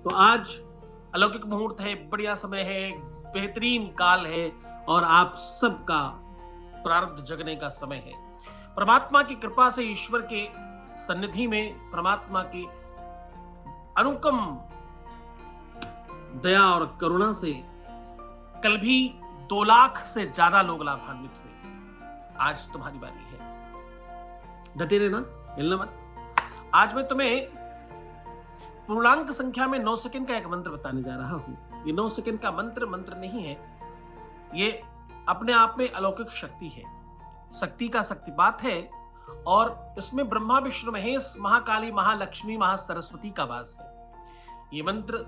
तो आज अलौकिक मुहूर्त है, बढ़िया समय है, बेहतरीन काल है और आप सबका प्रारब्ध जगने का समय है। परमात्मा की कृपा से, ईश्वर के सन्निधि में, परमात्मा की अनुपम दया और करुणा से कल भी 2 लाख से ज्यादा लोग लाभान्वित हुए। आज तुम्हारी बारी है, डटे रहना, हिलना मत। आज मैं तुम्हें पूर्णांक संख्या में 9 सेकंड का एक मंत्र बताने जा रहा हूं। ये 9 सेकंड का मंत्र नहीं है, ये अपने आप में अलौकिक शक्ति है, शक्ति का शक्तिपात है और इसमें ब्रह्मा विष्णु महेश, महाकाली, महालक्ष्मी, महासरस्वती का वास है। ये मंत्र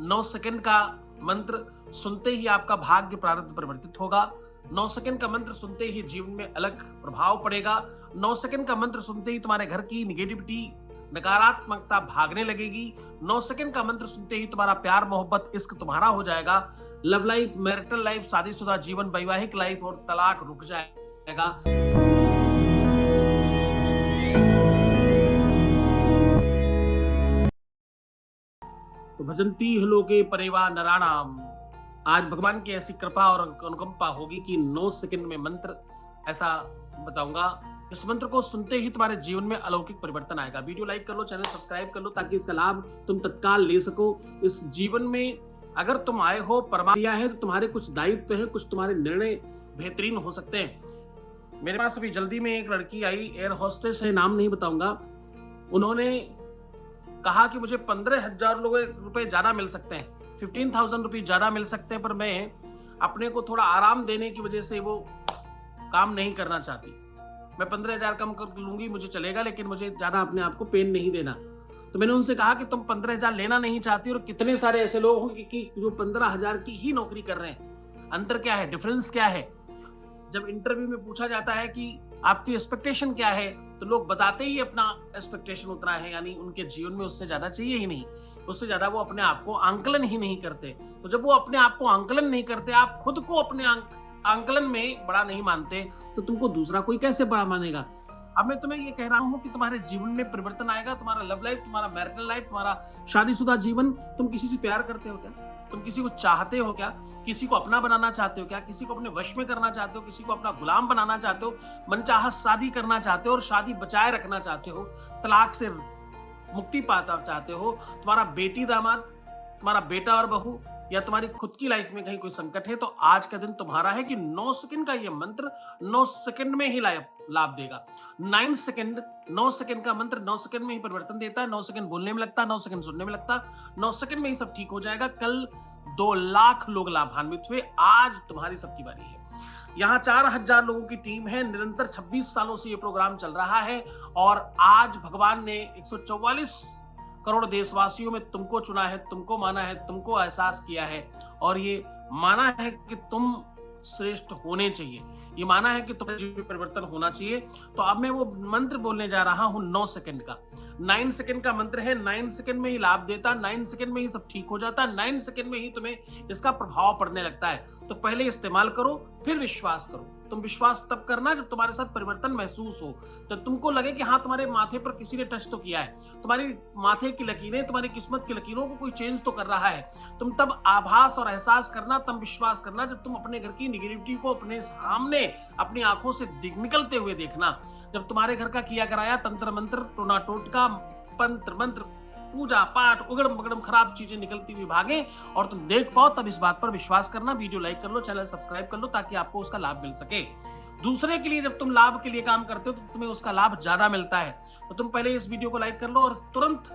9 सेकंड का मंत्र सुनते ही आपका भाग्य प्रारब्ध परिवर्तित होगा। 9 सेकंड का मंत्र सुनते ही जीवन में अलग प्रभाव पड़ेगा। 9 सेकंड का मंत्र सुनते ही तुम्हारे घर की निगेटिविटी, नकारात्मकता भागने लगेगी। 9 सेकंड का मंत्र सुनते ही तुम्हारा प्यार, मोहब्बत, इश्क तुम्हारा हो जाएगा। लव लाइफ, मैरिटल लाइफ, शादीशुदा जीवन, वैवाहिक लाइफ और तलाक रुक जाएगा। तो भजंती लोके परेवा नराणाम। आज भगवान की ऐसी कृपा और अनुकंपा होगी कि 9 सेकंड में मंत्र ऐसा बताऊंगा। इस मंत्र को सुनते ही तुम्हारे जीवन में अलौकिक परिवर्तन आएगा। वीडियो लाइक कर लो, चैनल सब्सक्राइब कर लो ताकि इसका लाभ तुम तत्काल ले सको। इस जीवन में अगर तुम आए हो, परमात्मा है, तो तुम्हारे कुछ दायित्व है, कुछ तुम्हारे निर्णय बेहतरीन हो सकते हैं। मेरे पास अभी जल्दी में एक लड़की आई, एयर होस्टेस है, नाम नहीं बताऊंगा। उन्होंने कहा कि मुझे 15,000 रुपए ज्यादा मिल सकते हैं, 15,000 रुपये ज्यादा मिल सकते हैं, पर मैं अपने को थोड़ा आराम देने की वजह से वो काम नहीं करना चाहती। मैं 15,000 कम कर लूंगी, मुझे चलेगा, लेकिन मुझे ज्यादा अपने आप को पेन नहीं देना। तो मैंने उनसे कहा कि तुम 15,000 लेना नहीं चाहती और कितने सारे ऐसे लोग होंगे कि जो 15,000 की ही नौकरी कर रहे हैं। अंतर क्या है, डिफरेंस क्या है? जब इंटरव्यू में पूछा जाता है कि आपकी एक्सपेक्टेशन क्या है, तो लोग बताते ही अपना एक्सपेक्टेशन उतना है, यानी उनके जीवन में उससे ज्यादा चाहिए ही नहीं, उससे ज्यादा वो अपने आप को आंकलन ही नहीं करते। तो जब वो अपने आप को आंकलन नहीं करते, आप खुद को अपने आंकलन में बड़ा नहीं मानते, तो तुमको दूसरा कोई कैसे बड़ा मानेगा? अब मैं तुम्हें ये कह रहा हूं कि तुम्हारे जीवन में परिवर्तन आएगा। तुम्हारा लव लाइफ, तुम्हारा मैरिटल लाइफ, तुम्हारा शादीशुदा जीवन। तुम किसी से प्यार करते हो क्या? तुम किसी को चाहते हो क्या? किसी को अपना बनाना चाहते हो क्या? किसी को अपने वश में करना चाहते हो? किसी को अपना गुलाम बनाना चाहते हो? मनचाहा शादी करना चाहते हो और शादी बचाए रखना चाहते हो? तलाक से मुक्ति पाना चाहते हो? तुम्हारा बेटी दामाद, तुम्हारा बेटा और बहू, या तुम्हारी खुद की लाइफ में कहीं कोई संकट है, तो आज का दिन तुम्हारा है कि 9 सेकंड का ये मंत्र 9 सेकंड में ही लाभ देगा। 9 सेकंड, 9 सेकंड का मंत्र 9 सेकंड में ही परिवर्तन देता है। 9 सेकंड बोलने में लगता है, 9 सेकंड सुनने में लगता है, 9 सेकंड में ही सब ठीक हो जाएगा। कल 2 लाख लोग लाभान्वित हुए, आज तुम्हारी सबकी बारी है। यहाँ 4,000 लोगों की टीम है, निरंतर 26 सालों से ये प्रोग्राम चल रहा है और आज भगवान ने 144 करोड़ देशवासियों में तुमको चुना है, तुमको माना है, तुमको एहसास किया है और ये माना है कि तुम श्रेष्ठ होने चाहिए, ये माना है कि तुम्हारे जीवन में परिवर्तन होना चाहिए। तो अब मैं वो मंत्र बोलने जा रहा हूं 9 सेकंड का। 9 सेकंड का मंत्र है, 9 सेकंड में ही लाभ देता, 9 सेकंड में ही सब ठीक हो जाता, 9 सेकंड में ही तुम्हें इसका प्रभाव पड़ने लगता है। तो पहले इस्तेमाल करो, फिर विश्वास करो। तुम विश्वास तब करना जब तुम्हारे साथ परिवर्तन महसूस हो, जब तुमको लगे कि हाँ, तुम्हारे माथे पर किसी ने टच तो किया है, तुम्हारी माथे की लकीरें, तुम्हारी किस्मत की लकीरों को कोई चेंज तो कर रहा है। तुम तब आभास और एहसास करना, तब विश्वास करना जब तुम अपने घर की निगेटिविटी को अपने सामने अपनी आंखों से निकलते हुए देखना। जब तुम्हारे घर का किया कराया तंत्र मंत्र, टोना टोटका, पंत्र मंत्र, पूजा पाठ, उगड़म बगड़म खराब चीजें निकलती हुई भागे और तुम देख पाओ, तब इस बात पर विश्वास करना। वीडियो लाइक कर लो, चैनल सब्सक्राइब कर लो ताकि आपको उसका लाभ मिल सके। दूसरे के लिए जब तुम लाभ के लिए काम करते हो तो तुम्हें उसका लाभ ज्यादा मिलता है। तो तुम पहले इस वीडियो को लाइक कर लो और तुरंत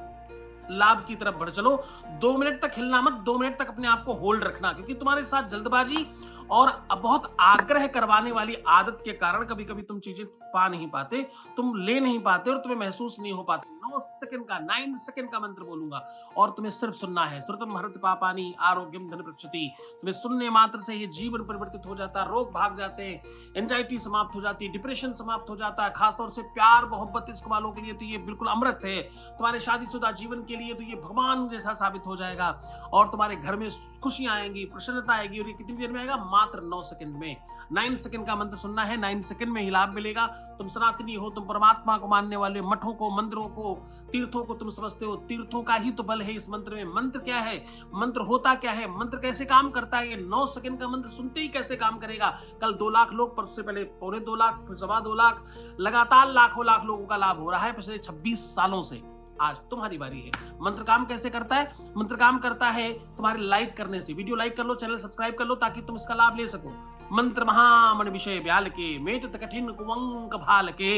लाभ की तरफ बढ़ चलो। 2 मिनट तक हिलना मत, 2 मिनट तक अपने आप को होल्ड रखना, क्योंकि तुम्हारे साथ जल्दबाजी और बहुत आग्रह करवाने वाली आदत के कारण कभी कभी तुम चीजें पा नहीं पाते, तुम ले नहीं पाते और तुम्हें महसूस नहीं हो पाते। 9 सेकंड का मंत्र बोलूंगा और तुम्हें सिर्फ सुनना है। श्रुतम हरति पापानि आरोग्यम धनपृच्छति। तुम्हें सुनने मात्र से ही जीवन परिवर्तित हो जाता है, रोग भाग जाते हैं, एंजाइटी समाप्त हो जाती है, डिप्रेशन समाप्त हो जाता है। खासतौर से प्यार मोहब्बत इश्क वालों के लिए तो ये बिल्कुल अमृत है। तुम्हारे शादीशुदा जीवन के लिए तो ये भगवान जैसा साबित हो जाएगा और तुम्हारे घर में खुशियां आएंगी, प्रसन्नता आएगी। और ये कितनी देर में आएगा? मात्र 9 सेकंड में। 9 सेकंड का मंत्र सुनना है, 9 सेकंड में ही लाभ मिलेगा। तुम सनातनी हो, तुम परमात्मा को मानने वाले, मठों को, मंदिरों को, तीर्थों को तुम समझते हो, तीर्थों का ही तो बल है इस मंत्र में। मंत्र क्या है, मंत्र होता क्या है, मंत्र कैसे काम करता है, ये 9 सेकंड का मंत्र सुनते ही कैसे काम करेगा। कल 2 लाख लोग, पर उससे पहले 2.25 लाख, फिर 2.25 लाख, लगातार लाखों लाख लोगों का लाभ हो रहा है पिछले 26 सालों से। आज तुम्हारी बारी है। मंत्र काम कैसे करता है, मंत्र काम करता है तुम्हारे लाइक करने से। वीडियो लाइक कर लो, चैनल सब्सक्राइब कर लो ताकि तुम इसका लाभ ले सको। मंत्र महामणि विषय ब्याल के, मेट कठिन कुवंक भाल के,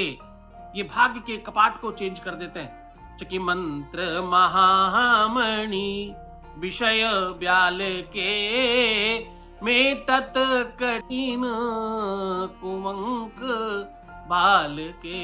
ये भाग्य के कपाट को चेंज कर देते हैं। चकी मंत्र महामणि विषय ब्याल के, मेटत कठिन कुवंक बाल के।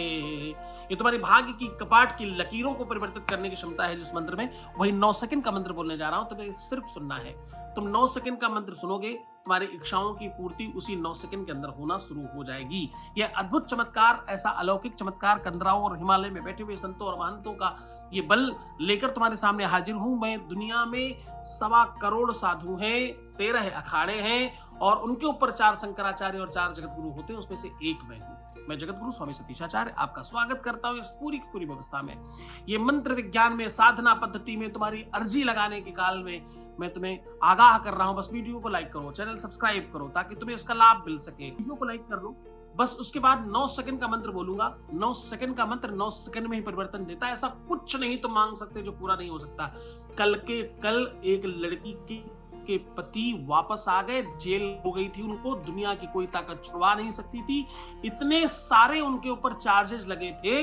ये तुम्हारे भाग्य की कपाट की लकीरों को परिवर्तित करने की क्षमता है जिस मंत्र में। वही 9 सेकंड का मंत्र बोलने जा रहा हूं, तुम्हें सिर्फ सुनना है। तुम 9 सेकंड का मंत्र सुनोगे, तुम्हारी इच्छाओं की पूर्ति उसी 9 सेकंड के अंदर होना शुरू हो जाएगी। यह अद्भुत चमत्कार, ऐसा अलौकिक चमत्कार कंदराओं और हिमालय में बैठे हुए संतों और महंतों का ये बल लेकर तुम्हारे सामने हाजिर हूं। मैं दुनिया में 1.25 करोड़ साधु हैं, 13 अखाड़े हैं और उनके ऊपर 4 शंकराचार्य और 4 जगत गुरु होते हैं, उसमें से एक मैं हूं। मैं जगत गुरु स्वामी सतीशाचार्य आपका स्वागत करता हूं इस पूरी की पूरी व्यवस्था में। ये मंत्र विज्ञान में, साधना पद्धति में, तुम्हारी अर्जी लगाने के काल में मैं तुम्हें आगाह कर रहा हूं। बस वीडियो को लाइक करो, चैनल सब्सक्राइब करो ताकि तुम्हें इसका लाभ मिल सके। वीडियो को लाइक कर लो बस। उसके बाद 9 सेकंड का मंत्र बोलूंगा। 9 सेकंड का मंत्र 9 सेकंड में ही परिवर्तन देता है। ऐसा कुछ नहीं तुम मांग सकते जो पूरा नहीं हो सकता। कल के कल एक लड़की के पति वापस आ गए, जेल हो गई थी उनको, दुनिया की कोई ताकत छुड़वा नहीं सकती थी। इतने सारे उनके ऊपर चार्जेस लगे थे।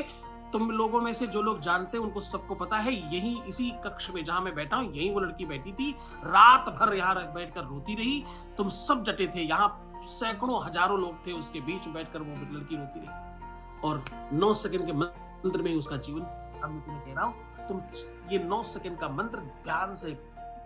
तुम लोगों में से जो लोग जानते हैं उनको सबको पता है, यही इसी कक्ष में जहां मैं बैठा हूं, यही वो लड़की बैठी थी। रात भर यहाँ बैठकर रोती रही। तुम सब डटे थे, यहाँ सैकड़ों हजारों लोग थे, उसके बीच में बैठकर वो लड़की रोती रही। और 9 सेकंड के मंत्र में ही उसका जीवन। अब मैं तुम्हें कह रहा हूं, तुम ये 9 सेकंड का मंत्र ध्यान से,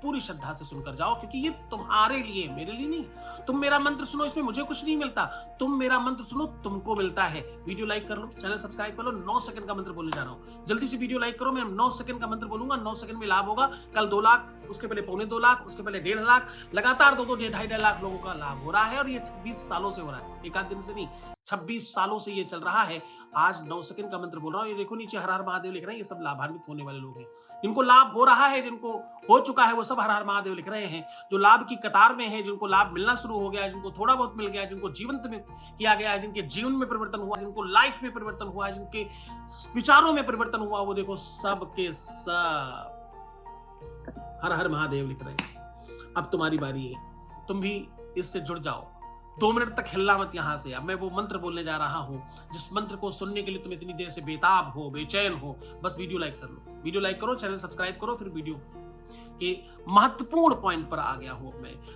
पूरी श्रद्धा से सुनकर जाओ, क्योंकि ये तुम्हारे लिए, मेरे लिए नहीं। तुम मेरा मंत्र सुनो, इसमें मुझे कुछ नहीं मिलता। तुम मेरा मंत्र सुनो, तुमको मिलता है। वीडियो लाइक कर लो, चैनल सब्सक्राइब कर लो। 9 सेकंड का मंत्र बोलने जा रहा हूं, जल्दी से वीडियो लाइक करो। मैं 9 सेकंड का मंत्र बोलूंगा, 9 सेकंड में लाभ होगा। कल 2 लाख, उसके पहले 2.25 लाख, उसके पहले 1.5 लाख, लगातार 2-2, 2.5 लाख लोगों का लाभ हो रहा है। और ये 26 सालों से हो रहा है, एक आध दिन से नहीं, 26 सालों से ये चल रहा है। आज 9 सेकंड का मंत्र बोल रहा हूं। ये देखो नीचे हर हर महादेव लिख रहे हैं, ये सब लाभान्वित होने वाले लोग हैं। जिनको लाभ हो रहा है, जिनको हो चुका है, वो सब हर हर महादेव लिख रहे हैं। जो लाभ की कतार में है, जिनको लाभ मिलना शुरू हो गया है, जिनको थोड़ा बहुत मिल गया है, जिनको जीवंत में किया गया है, जिनके जीवन में परिवर्तन हुआ, जिनको लाइफ में परिवर्तन हुआ है, जिनके विचारों में परिवर्तन हुआ, वो देखो सब के सब हर हर महादेव लिख रहे हैं। अब तुम्हारी बारी है, तुम भी इससे जुड़ जाओ। 2 मिनट तक हिलना मत यहां से। अब मैं वो मंत्र बोलने जा रहा हूं जिस मंत्र को सुनने के लिए तुम इतनी देर से बेताब हो, बेचैन हो। बस वीडियो लाइक कर लो, वीडियो लाइक करो, चैनल सब्सक्राइब करो। फिर वीडियो के महत्वपूर्ण पॉइंट पर आ गया हूं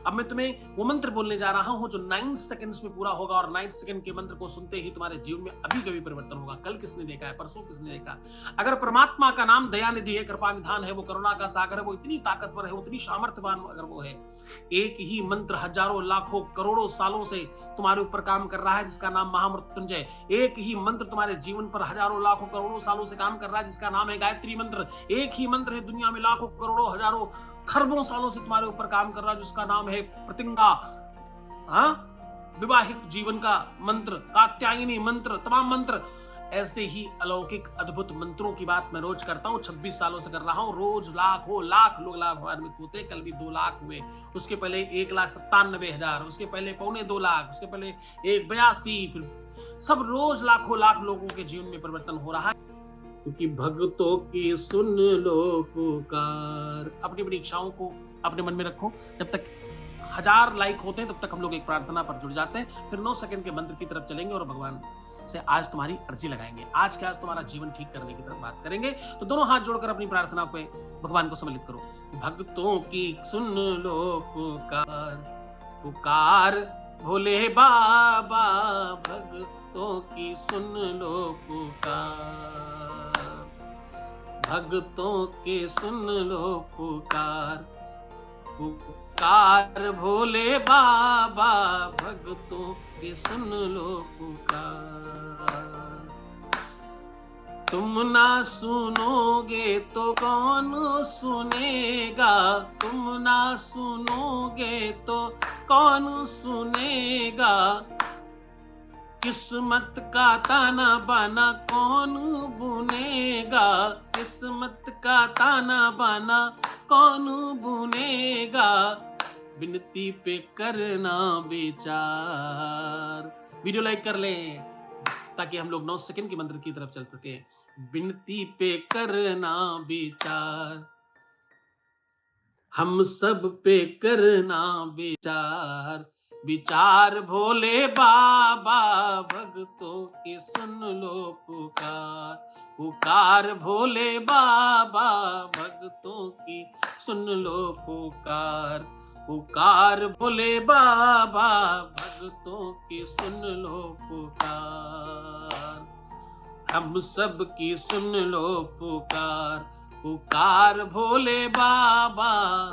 अब मैं तुम्हें वो मंत्र बोलने जा रहा हूं जो 9 सेकंड्स में पूरा होगा। और 9 सेकंड के मंत्र को सुनते ही तुम्हारे जीवन में अभी कभी परिवर्तन होगा। कल किसने देखा है, परसों किसने देखा। अगर परमात्मा का नाम दयानिधि है, कृपा निधान है, वो करुणा का सागर है, वो इतनी ताकतवर है, उतनी सामर्थ्यवान अगर वो है, एक ही मंत्र हजारों लाखों करोड़ों सालों से तुम्हारे ऊपर काम कर रहा है जिसका नाम महामृत्युंजय। एक ही मंत्र तुम्हारे जीवन पर हजारों लाखों करोड़ों सालों से काम कर रहा है जिसका नाम है गायत्री मंत्र। एक ही मंत्र है दुनिया में लाखों करोड़ों हजारों खरबों सालों से तुम्हारे ऊपर काम कर रहा है जिसका नाम है प्रतिंगा। विवाहिक जीवन का मंत्र, कात्यायनी मंत्र, तमाम मंत्र। ऐसे ही अलौकिक अद्भुत मंत्रों की बात मैं रोज करता हूँ, 26 सालों से कर रहा हूँ। रोज लाखों लाख लोग लाभान्वित होते। कल भी 2 लाख हुए, उसके पहले 1,97,000, उसके पहले 2.25 लाख, उसके पहले 1,82, फिर सब रोज लाखों लाख लोगों के जीवन में परिवर्तन हो रहा है। क्योंकि भक्तों की सुन लो पुकार। अपनी अपनी इच्छाओं को अपने मन में रखो। जब तक 1000 लाइक होते हैं तब तक हम लोग एक प्रार्थना पर जुड़ जाते हैं। फिर 9 सेकंड के मंत्र की तरफ चलेंगे और भगवान से आज तुम्हारी अर्जी लगाएंगे। आज के आज तुम्हारा जीवन ठीक करने की तरफ बात करेंगे। तो दोनों हाथ जोड़कर अपनी प्रार्थना पे भगवान को सम्मिलित करो। भक्तों की सुन लो पुकार, पुकार भोले बाबा। भक्तों की सुन लो पुकार, भक्तों के सुन लो पुकार, पुकार भोले बाबा। भक्तों के सुन लो पुकार। तुम ना सुनोगे तो कौन सुनेगा, तुम ना सुनोगे तो कौन सुनेगा। किस्मत का ताना बाना कौन बुनेगा, किस्मत का ताना बाना कौन बुनेगा, विनती पे करना विचार। वीडियो लाइक कर लें ताकि हम लोग 9 सेकंड के मंत्र की तरफ चल सके। विनती पे करना विचार, हम सब पे करना विचार, विचार भोले बाबा भक्तों की सुन लो पुकार, पुकार भोले बाबा भक्तों की सुन लो पुकार, पुकार भोले बाबा भक्तों की सुन लो पुकार, हम सब की सुन लो पुकार, पुकार भोले बाबा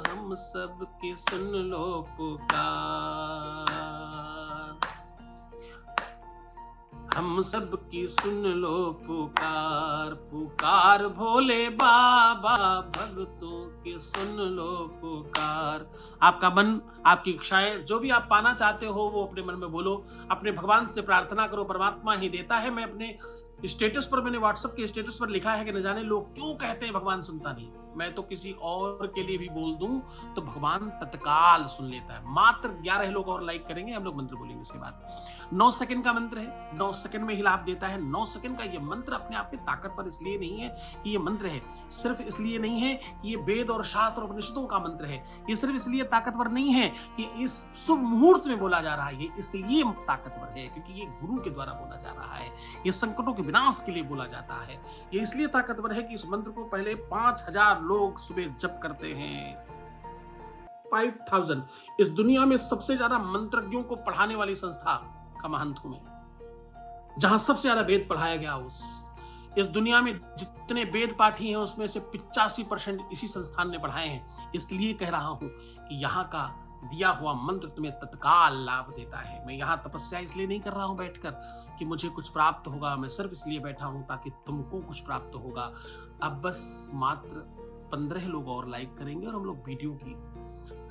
हम सब की सुन लो पुकार, हम सब की सुन लो पुकार, पुकार भोले बाबा भक्तों की सुन लो पुकार। आपका मन, आपकी इच्छाएं, जो भी आप पाना चाहते हो वो अपने मन में बोलो, अपने भगवान से प्रार्थना करो, परमात्मा ही देता है। मैं अपने स्टेटस पर, मैंने व्हाट्सएप के स्टेटस पर लिखा है कि न जाने लोग क्यों कहते हैं भगवान सुनता नहीं। मैं तो किसी और के लिए भी बोल दूं तो भगवान तत्काल सुन लेता है। मात्र 11 लोग और लाइक करेंगे, हम लोग मंत्र बोलेंगे। उसके बाद 9 सेकंड का मंत्र है, 9 सेकंड में ही लाभ देता है। 9 सेकंड का ये मंत्र अपने आप में ताकतवर इसलिए नहीं है कि ये मंत्र है, सिर्फ इसलिए नहीं है कि ये वेद और शास्त्र और उपनिषदों का मंत्र है, ये सिर्फ इसलिए ताकतवर नहीं है कि इस शुभ मुहूर्त में बोला जा रहा है, ये इसलिए ताकतवर है क्योंकि ये गुरु के द्वारा बोला जा रहा है, ये संकटों के विनाश के लिए बोला जाता है। ये इसलिए ताकतवर है कि इस मंत्र को पहले 5000 लोग सुबह जप करते हैं। 5000। इस दुनिया में सबसे ज्यादा मंत्रज्ञों को पढ़ाने वाली संस्था का महंत हूं मैं, जहां सबसे ज्यादा वेद पढ़ाया गया। इस दुनिया में जितने वेद पाठी हैं उसमें से 85% इसी संस्थान ने पढ़ाए हैं। इसलिए कह रहा हूं कि यहाँ का दिया हुआ मंत्र तुम्हें तत्काल लाभ देता है। मैं यहाँ तपस्या इसलिए नहीं कर रहा हूँ बैठकर कि मुझे कुछ प्राप्त होगा, मैं सिर्फ इसलिए बैठा हूँ ताकि तुमको कुछ प्राप्त होगा। अब बस मात्र 15 लोग और लाइक करेंगे और हम लोग वीडियो की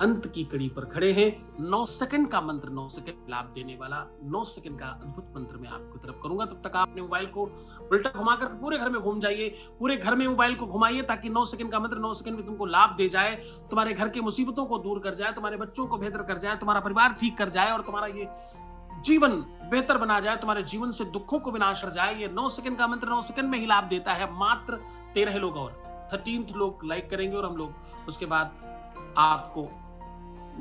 अंत की कड़ी पर खड़े हैं। 9 सेकंड का मंत्र, 9 सेकंड लाभ देने वाला 9 सेकंड का अद्भुत मंत्र मैं आपकी तरफ करूंगा। तब तक आप अपने मोबाइल को उल्टा घुमाकर पूरे घर में घूम जाइए, पूरे घर में मोबाइल को घुमाइए ताकि 9 सेकंड का मंत्र 9 सेकंड में तुमको लाभ दे जाए, तुम्हारे घर की मुसीबतों को दूर कर जाए, तुम्हारे बच्चों को बेहतर कर जाए, तुम्हारा परिवार ठीक कर जाए और तुम्हारा ये जीवन बेहतर बना जाए, तुम्हारे जीवन से दुखों को विनाश कर जाए। ये 9 सेकंड का मंत्र 9 सेकंड में ही लाभ देता है। मात्र 13 लोग और 13 लोग लाइक करेंगे और हम लोग उसके बाद आपको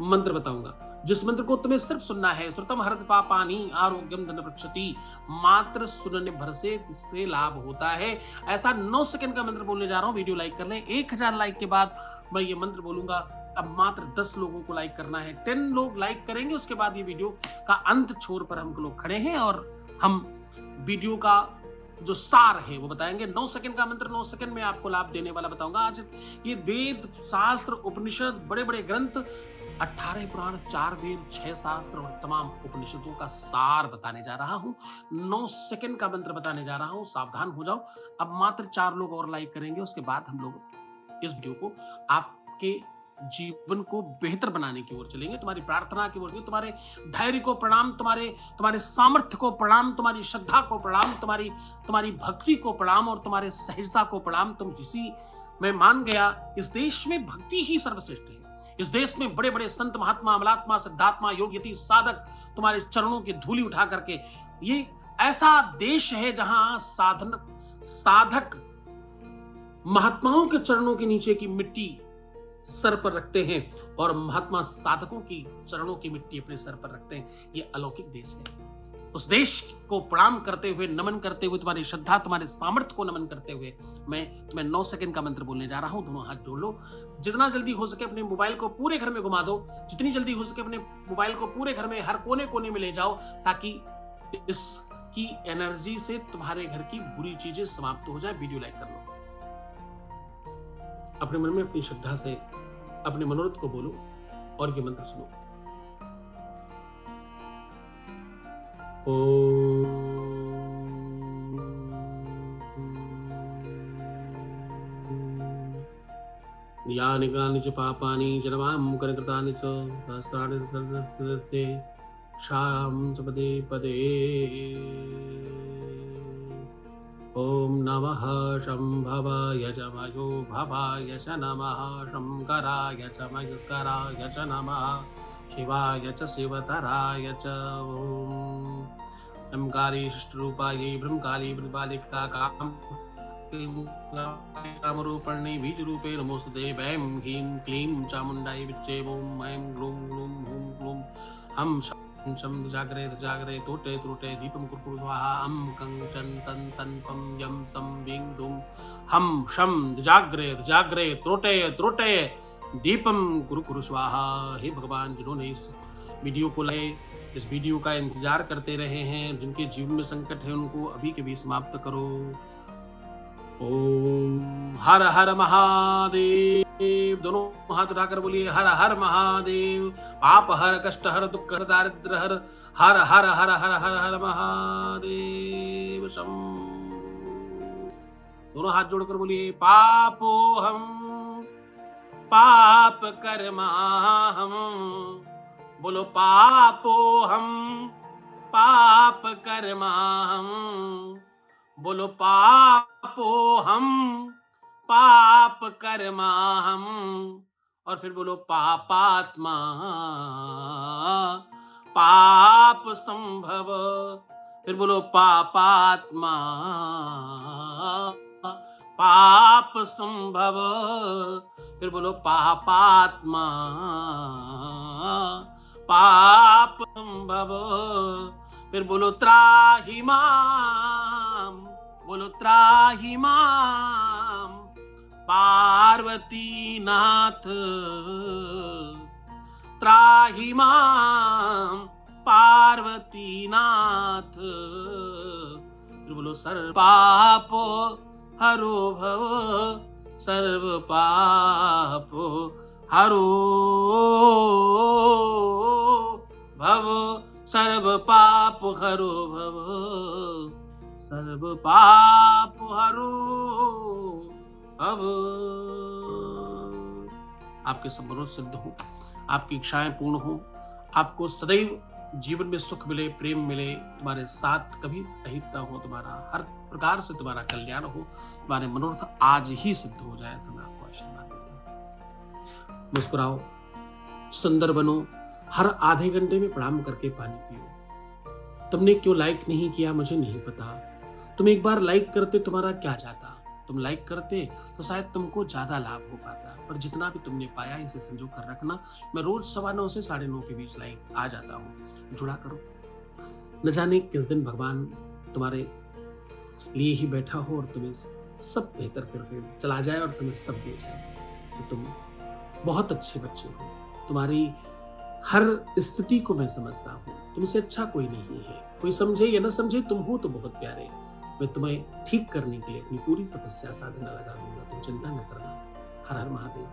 मंत्र बताऊंगा, जिस मंत्र को तुम्हें सिर्फ सुनना है। श्रुतम हरत पापानि आरोग्यम धन प्रक्षति, मात्र सुनने भर से इससे लाभ होता है। ऐसा 9 सेकंड का मंत्र बोलने जा रहा हूं, वीडियो लाइक कर लें। 1000 लाइक के बाद मैं ये मंत्र बोलूंगा। अब मात्र 10 लोगों को लाइक करना है, 10 लोग लाइक करेंगे, उसके बाद ये वीडियो का अंत छोर पर हम लोग खड़े हैं और हम वीडियो का जो सार है वो बताएंगे। 9 सेकंड का मंत्र 9 सेकंड में आपको लाभ देने वाला बताऊंगा। आज ये वेद शास्त्र उपनिषद बड़े बड़े ग्रंथ 18 पुराण 4 वेद 6 शास्त्र और तमाम उपनिषदों का सार बताने जा रहा हूं। 9 सेकंड का मंत्र बताने जा रहा हूं, सावधान हो जाओ। अब मात्र 4 लोग और लाइक करेंगे, उसके बाद हम लोग इस वीडियो को आपके जीवन को बेहतर बनाने की ओर चलेंगे, तुम्हारी प्रार्थना की ओर, तुम्हारे धैर्य को प्रणाम, तुम्हारे सामर्थ्य को प्रणाम, तुम्हारी श्रद्धा को प्रणाम, तुम्हारी भक्ति को प्रणाम और तुम्हारे सहजता को प्रणाम। तुम जिसी मैं मान गया, इस देश में भक्ति ही सर्वश्रेष्ठ है। इस देश में बड़े बड़े संत महात्मा अमलात्मा सिद्धात्मा योग यति साधक तुम्हारे चरणों की धूलि उठा करके, ये ऐसा देश है जहां साधक महात्माओं के चरणों के नीचे की मिट्टी सर पर रखते हैं और महात्मा साधकों की चरणों की मिट्टी अपने सर पर रखते हैं। ये अलौकिक देश है। उस देश को प्रणाम करते हुए, नमन करते हुए, तुम्हारी श्रद्धा तुम्हारे सामर्थ्य को नमन करते हुए मैं तुम्हें 9 सेकंड का मंत्र बोलने जा रहा हूं। दोनों हाथ जोड़ लो। जितना जल्दी हो सके अपने मोबाइल को पूरे घर में घुमा दो, जितनी जल्दी हो सके अपने मोबाइल को पूरे घर में हर कोने कोने में ले जाओ ताकि इसकी एनर्जी से तुम्हारे घर की बुरी चीजें समाप्त हो जाए। वीडियो लाइक कर लो। अपने मन में अपनी श्रद्धा से अपने मनोरथ को बोलो और ये मंत्र सुनो। यानि कानि च पापानि जन्मां कृतानि च सहस्राणि सहस्रते शाम च पदे पदे। ॐ नमः शम्भवाय च मयो भवाय च नमः शङ्कराय च मयुस्कराय च नमः शिवाय च शिवतराय च। ॐ ब्रह्मकाली सृष्टिरूपायै ब्रह्मकाली प्रतिपालिका कामरूपिणी बीजरूपे नमोस्तुते। वैं ह्रीं क्लीं चामुण्डायै विच्चे। ॐ ऐं ग्लूं ग्लूं हूं क्लूं हम शं जागरे जागरे तोटे त्रोटे दीपं कुरकुरु स्वाहा। अं कं चं तं तं पं यं सं विं दुं हम शं जागरे जागरे त्रोटे त्रोटे दीपम कुरकुरु स्वाहा। हे भगवान, जिन्होंने इस वीडियो को लाइक, इस वीडियो का इंतजार करते रहे हैं, जिनके जीवन में संकट है, उनको अभी के भी समाप्त करो। ओम हर हर महादेव। दोनों हाथ उठाकर बोलिए हर हर महादेव। पाप हर, कष्ट हर, दुख हर, दारिद्र हर। हर हर हर हर हर हर महादेव शंभो। दोनों हाथ जोड़कर बोलिए पापो हम पाप कर्मा हम। बोलो पापो हम पाप कर्मा हम। बोलो पापो हम पाप कर्मा हम। और फिर बोलो पापात्मा पाप संभव। फिर बोलो पापात्मा पाप संभव। फिर बोलो पापात्मा पाप संभव। फिर बोलो त्राहि माम। बोलो त्राहि माम पार्वती नाथ। त्राहि माम पार्वती नाथ। फिर बोलो सर्व पापो हरो भव। सर्व पापो हरो भव। सर्व पाप हरो भव। सर्व पाप हरो भव। आपके सब मनोरथ सिद्ध हो, आपकी इच्छाएं पूर्ण हो, आपको सदैव जीवन में सुख मिले, प्रेम मिले, तुम्हारे साथ कभी अहिंसा हो, तुम्हारा हर प्रकार से तुम्हारा कल्याण हो, तुम्हारे मनोरथ आज ही सिद्ध हो जाए, ऐसा मैं आपको आशीर्वाद देता हूं। मुस्कुराओ, सुंदर बनो, हर आधे घंटे में प्रणाम करके पानी पियो। तुमने क्यों लाइक नहीं किया मुझे नहीं पता। तुम एक बार लाइक करते तुम्हारा क्या जाता। तुम लाइक करते तो शायद तुमको ज्यादा लाभ हो पाता, पर जितना भी तुमने पाया इसे संजो कर रखना। मैं रोज 9:15 से 9:30 के बीच लाइक आ जाता हूँ, जुड़ा करो। न जाने किस दिन भगवान तुम्हारे लिए ही बैठा हो और तुम्हें सब बेहतर करके चला जाए और तुम्हें सब दे जाए। तो तुम बहुत अच्छे बच्चे हो। तुम्हारी हर स्थिति को मैं समझता हूँ। तुमसे अच्छा कोई नहीं है। कोई समझे या न समझे, तुम हो तो बहुत प्यारे। मैं तुम्हें ठीक करने के लिए अपनी पूरी तपस्या साधना लगा दूंगा। तुम चिंता न करना। हर हर महादेव।